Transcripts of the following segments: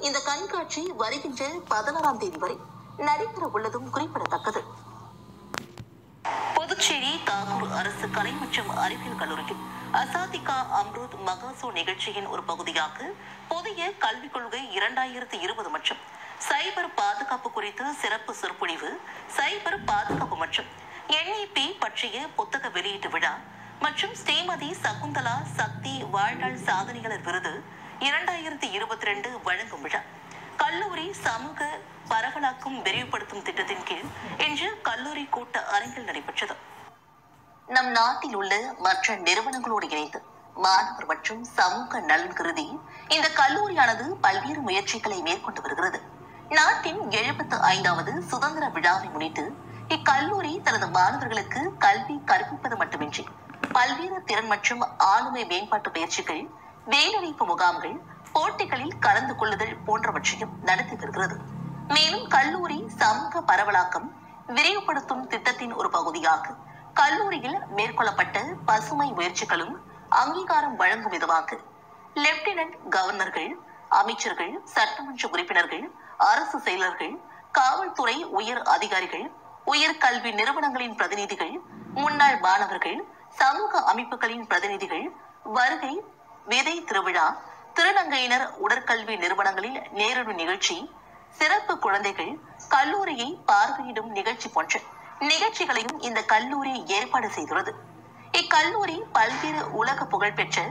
இந்த கண்காட்சி வருகின்ற 16ஆம் தேதி வரை நடைபெற உள்ளதும் குறிப்பிடத்தக்கது. புதுச்சேரி தாகூர் அரசு கலை மற்றும் அறிவியல் கல்லூரியில் அசாதிகா அம்ருத் மகாசோ நிகழ்ச்சியின் ஒரு பகுதியாக புதிய கல்விக் கொள்கை 2020 மற்றும் சைபர் பாதுகாப்பு குறித்து சிறப்பு சொற்பொழிவு, சைபர் பாதுகாப்பு மற்றும் NEP பற்றிய புத்தக வெளியீட்டு விழா மற்றும் ஸ்ரீமதி சகுந்தலா சக்தி வாழ்நாள் சாதனையாளர் விருது 2022 வழங்கும் விழா கல்லூரி சமூக பரவலாக்கும் விரிவுபடுத்தும் திட்டத்தின் கீழ் இன்று கல்லூரி கூட்ட அரங்கில் நடைபெற்றது. நம் நாட்டில் உள்ள மற்ற நிறுவனங்களோடு இணைந்து மாணவர் மற்றும் சமூக நலன் கருதி இந்த கல்லூரியானது பல்வேறு முயற்சிகளை மேற்கொண்டு வருகிறது. நாட்டின் 75வது சுதந்திர விழாவை முன்னிட்டு இக்கல்லூரி தனது மாணவர்களுக்கு கல்வி கற்பிப்பது மட்டுமின்றி பல்வேறு திறன் மற்றும் ஆளுமை மேம்பாட்டு பயிற்சிகள், வேலைவாய்ப்பு முகாம்கள், போட்டிகளில் கலந்து கொள்ளுதல் போன்றவற்றையும் நடத்தி வருகிறது. மேலும் கல்லூரி சமூக பரவலாக்கம் விரிவுபடுத்தும் திட்டத்தின் ஒரு பகுதியாக கல்லூரியில் மேற்கொள்ளப்பட்ட பசுமை முயற்சிகளும் அங்கீகாரம் வழங்கும் விதமாக லெப்டினன்ட் கவர்னர்கள், அமைச்சர்கள், சட்டமன்ற உறுப்பினர்கள், அரசு செயலர்கள், காவல்துறை உயர் அதிகாரிகள், உயர் கல்வி நிறுவனங்களின் பிரதிநிதிகள், முன்னாள் மாணவர்கள், சமூக அமைப்புகளின் பிரதிநிதிகள் வருகை, விதை திருவிழா, திருநங்கையினர் உடற்கல்வி நிறுவனங்களில் நேரடி நிகழ்ச்சி, சிறப்பு குழந்தைகள் கல்லூரியை பார்வையிடும் நிகழ்ச்சி போன்ற நிகழ்ச்சிகளையும் இந்த கல்லூரி ஏற்பாடு செய்துள்ளது. இக்கல்லூரி பல்வேறு உலக புகழ்பெற்ற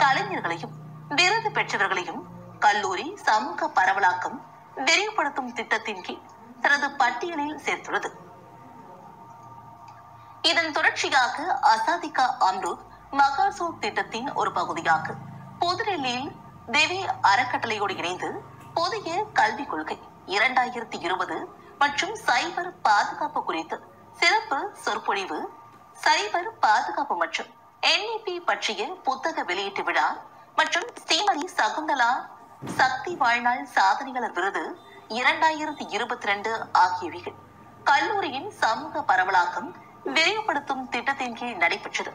கலைஞர்களையும் விருது பெற்றவர்களையும் கல்லூரி சமூக பரவலாக்கம் விரிவுபடுத்தும் திட்டத்தின் கீழ் தனது பட்டியலில் சேர்த்துள்ளது. இதன் தொடர்ச்சியாக அசாதிகா அம்ருத் மகாசோ திட்டத்தின் ஒரு பகுதியாக புதுடெல்லியில் தேவி அறக்கட்டளையோடு இணைந்து புதிய கல்விக் கொள்கை 2020 மற்றும் சைபர் பாதுகாப்பு குறித்து சிறப்பு சொற்பொழிவு, சைபர் பாதுகாப்பு மற்றும் NEP பற்றிய புத்தக வெளியீட்டு விழா மற்றும் ஸ்ரீமதி சகுந்தலா சக்தி வாழ்நாள் சாதனையாளர் விருது 2022 ஆகியவைகள் கல்லூரியின் சமூக பரவலாக்கம் விரிவுபடுத்தும் திட்டத்தின் கீழ் நடைபெற்றது.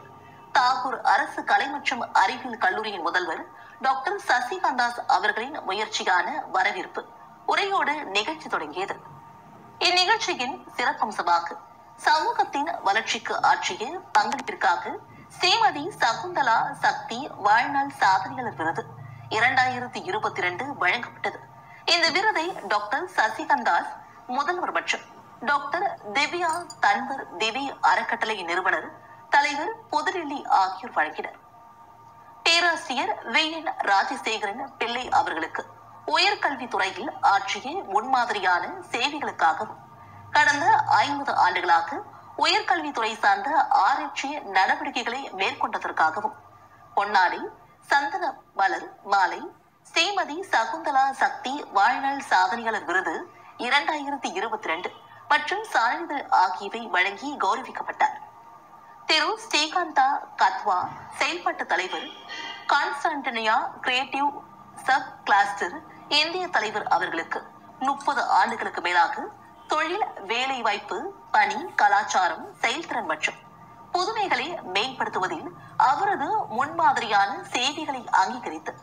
தாகூர் அரசு கலை மற்றும் அறிவியல் கல்லூரியின் முதல்வர் டாக்டர் சசிகாந்தாஸ் அவர்களின் முயற்சியான வரவேற்பு உரையோடு நிகழ்ச்சி தொடங்கியது. இந்நிகழ்ச்சியின் சிறப்பம்சமாக சமூகத்தின் வளர்ச்சிக்கு ஆற்றிய பங்களிப்பிற்காக ஸ்ரீமதி சகுந்தலா சக்தி வாழ்நாள் சாதனையாளர் விருது 2022 வழங்கப்பட்டது. இந்த விருதை டாக்டர் சசிகாந்தாஸ் முதல்வர் மற்றும் டாக்டர் திவ்யா தன்வர் திவி அறக்கட்டளை நிறுவனர் தலைவர் புதுடெல்லி ஆகியோர் வழங்கினர். பேராசிரியர் VN ராஜசேகரன் பிள்ளை அவர்களுக்கு உயர்கல்வி துறையில் ஆற்றிய முன்மாதிரியான சேவைகளுக்காகவும் கடந்த 50 ஆண்டுகளாக உயர்கல்வித்துறை சார்ந்த ஆராய்ச்சி நடவடிக்கைகளை மேற்கொண்டதற்காகவும் பொன்னாடை, சந்தன மலர் மாலை, ஸ்ரீமதி சகுந்தலா சக்தி வாழ்நாள் சாதனையாளர் விருது 2022 மற்றும் சான்றிதழ் ஆகியவை வழங்கி கௌரவிக்கப்பட்டார். திரு ஸ்ரீகாந்தா கத்வா செயல்பாட்டு தலைவர், கான்ஸ்டான்டினியா கிரியேட்டிவ் சப் கிளாஸ்டர் இந்திய தலைவர் அவர்களுக்கு 30 ஆண்டுகளுக்கு மேலாக தொழில், வேலை வாய்ப்பு, பணி, கலாச்சாரம், செயல்திறன் மற்றும் புதுமைகளை மேம்படுத்துவதில் அவரது முன்மாதிரியான சேவைகளை அங்கீகரித்து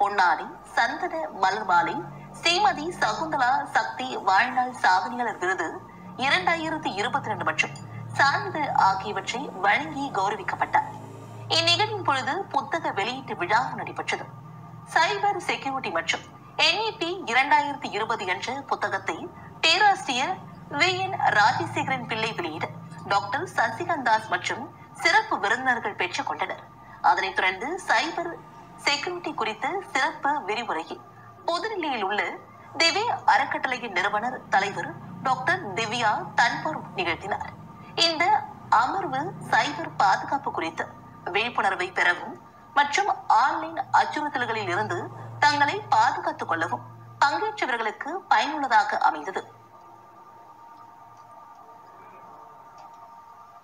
பொன்னாடி, சந்தன மலர் மாலை, ஸ்ரீமதி சகுந்தலா சக்தி வாழ்நாள் சாதனையாளர் விருது 2022 மற்றும் சான்றிதழ் ஆகியவற்றை வழங்கி கௌரவிக்கப்பட்டார். இந்நிகழ்வின் பொழுது புத்தக வெளியீட்டு விழா நடைபெற்றது. சைபர் செக்யூரிட்டி மற்றும் NEP 2020 என்ற புத்தகத்தை பேராசிரியர் VN ராஜசேகரன் பிள்ளை வெளியிட டாக்டர் சசிகாந்தாஸ் மற்றும் சிறப்பு விருந்தினர்கள் பெற்றுக் கொண்டனர். அதனைத் தொடர்ந்து சைபர் செக்யூரிட்டி குறித்த சிறப்பு விரிவுரையை புதுடெல்லியில் உள்ள திவி அறக்கட்டளையின் நிறுவனர் தலைவர் டாக்டர் திவ்யா தன்வர் நிகழ்த்தினார். இந்த அமர்வு சைபர் பாதுகாப்பு குறித்து விழிப்புணர்வை பெறவும் மற்றும் ஆன்லைன் அச்சுறுத்தல்களில் இருந்து தங்களை பாதுகாத்துக் கொள்ளவும் பங்கேற்றவர்களுக்கு பயனுள்ளதாக அமைந்தது.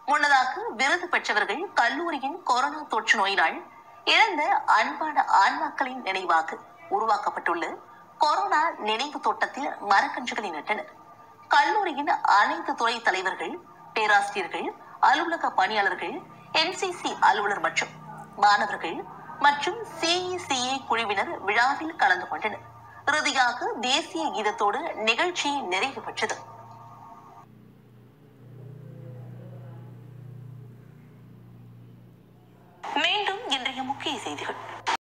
முன்னதாக விருது பெற்றவர்கள் கல்லூரியின் கொரோனா தொற்று நோயினால் இழந்த அன்பான ஆன்மாக்களின் நினைவாக உருவாக்கப்பட்டுள்ள கொரோனா நினைவு தோட்டத்தில் மரக்கன்றுகளை நட்டனர். கல்லூரியின் அனைத்து துறை தலைவர்கள், பேராசிரியர்கள், அலுவலக பணியாளர்கள், NCC அலுவலர் மற்றும் மாணவர்கள் மற்றும் CECA குழுவினர் விழாவில் கலந்து கொண்டனர். இறுதியாக தேசிய கீதத்தோடு நிகழ்ச்சி நிறைவு பெற்றது. மீண்டும் இன்றைய முக்கிய செய்திகள்.